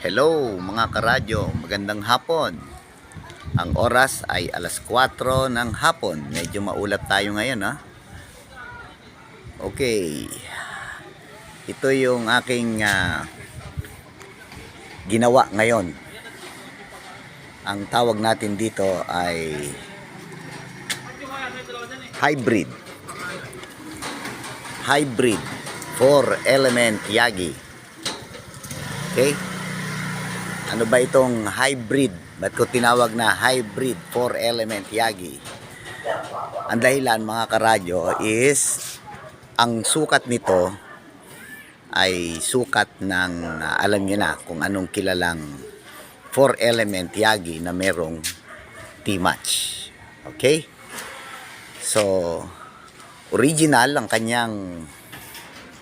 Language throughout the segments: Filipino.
Hello mga karadyo, magandang hapon. Ang oras ay alas 4 ng hapon. Medyo maulap tayo ngayon ha. Okay. Ito yung aking ginawa ngayon. Ang tawag natin dito ay hybrid. Hybrid 4-element Yagi. Okay? Ano ba itong hybrid? Ba't ko tinawag na hybrid 4-element Yagi? Ang dahilan mga karadyo is ang sukat nito ay sukat ng alam niyo na kung anong kilalang 4-element Yagi na merong T-match. Okay? So, original ang kanyang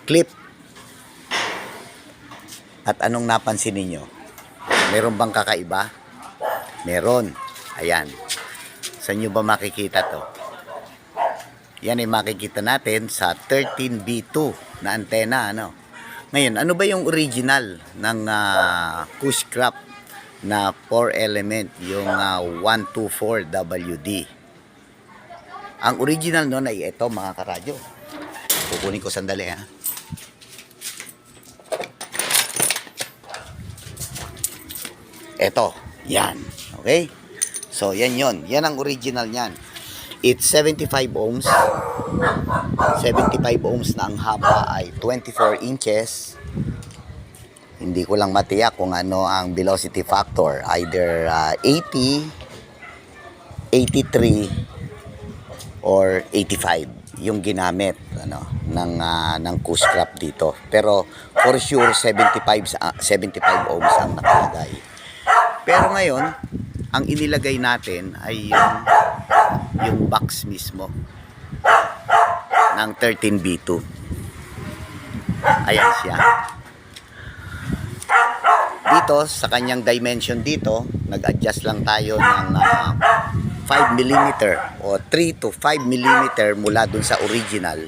clip. At anong napansin ninyo? Meron bang kakaiba? Meron. Ayan. Saan nyo ba makikita to? Yan ay makikita natin sa 13B2 na antena. Ano? Ngayon, ano ba yung original ng Cushcraft na 4-element? Yung 124WD. Ang original nun ay ito mga karadyo. Kukunin ko sandali ha. Ito, yan. Okay? So, yan yon. Yan ang original niyan. It's 75 ohms. 75 ohms na ang haba ay 24 inches. Hindi ko lang matiyak kung ano ang velocity factor. Either 80, 83, or 85 yung ginamit ng Cushcraft dito. Pero for sure 75 ohms ang nakalagay. Pero ngayon, ang inilagay natin ay yung box mismo ng 13B2. Ayan siya. Dito, sa kanyang dimension dito, nag-adjust lang tayo ng 5mm o 3 to 5mm mula dun sa original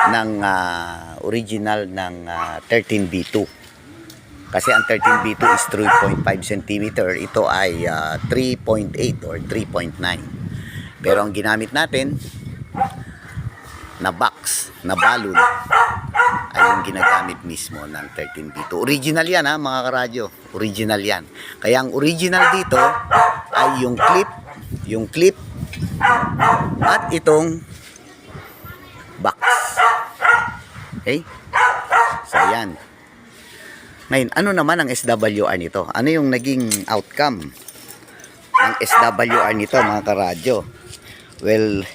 ng 13B2. Kasi ang 13B2 is 3.5 cm. Ito ay 3.8 or 3.9. Pero ang ginamit natin na box, na balloon, ay yung ginagamit mismo ng 13B2. Original yan ha mga karadyo. Original yan. Kaya ang original dito ay yung clip, at itong box. Okay? So yan. Ngayon, ano naman ang SWR nito? Ano yung naging outcome ng SWR nito mga karadyo? Well,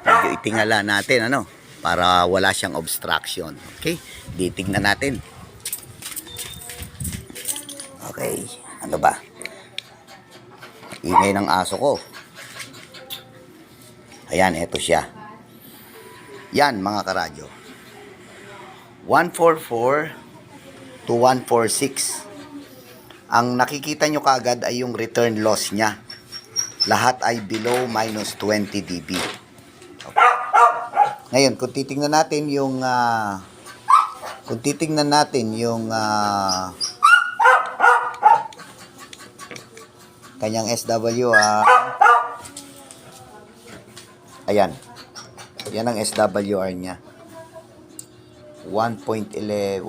medyo itingala natin para wala siyang obstruction. Okay? Titignan natin. Okay. Ano ba? Ingay ng aso ko. Ayan, eto siya. Yan mga karadyo. 144 to 146. Ang nakikita nyo kagad ay yung return loss niya. Lahat ay below minus 20 dB. Okay. Ngayon, kung titingnan natin yung kanyang SWR. Ayan. Yan ang SWR niya. 1.011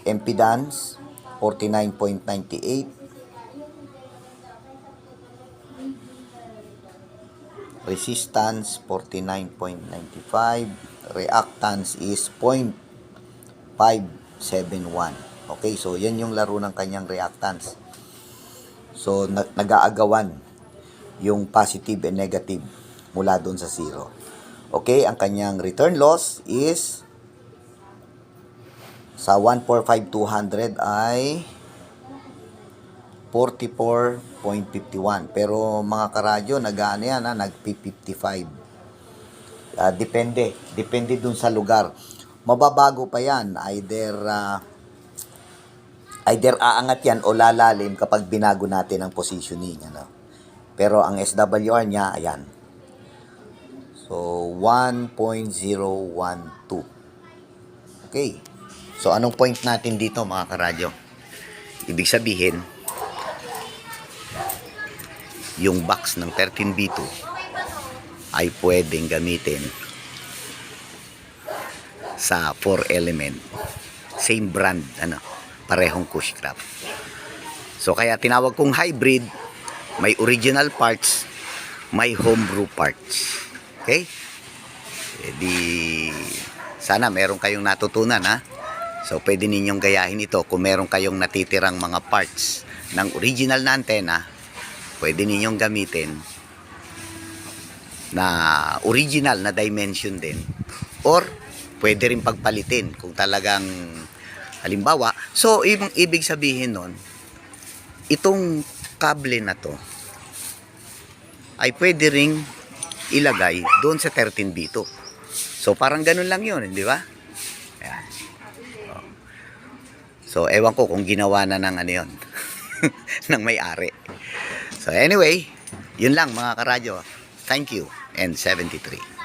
impedance 49.98, resistance 49.95, reactance is 0.571. Okay, so yan yung laro ng kanyang reactance. So nag-aagawan yung positive and negative mula doon sa zero. Okay, ang kanyang return loss is sa 145,200 ay 44.51. Pero mga karadyo, nag-55. Depende dun sa lugar. Mababago pa yan. Either aangat yan o lalalim kapag binago natin ang positioning. Pero ang SWR niya, ayan. So, 1.012. Okay. So, anong point natin dito mga karadyo? Ibig sabihin, yung box ng 13B2 ay pwedeng gamitin sa 4 element. Same brand, parehong Cushcraft. So, kaya tinawag kong hybrid, may original parts, may homebrew parts. Okay? Sana meron kayong natutunan, ha? So, pwede ninyong gayahin ito kung meron kayong natitirang mga parts ng original na antena, pwede ninyong gamitin na original na dimension din. Or, pwede rin pagpalitin kung talagang, halimbawa, so, ibig sabihin nun, itong kable na to, ay pwede ring ilagay doon sa 13B2. So, parang ganun lang yun, di ba? Ayan. So, ewan ko kung ginawa na ng yun, ng may-ari. So, anyway, yun lang mga karadyo. Thank you, and 73.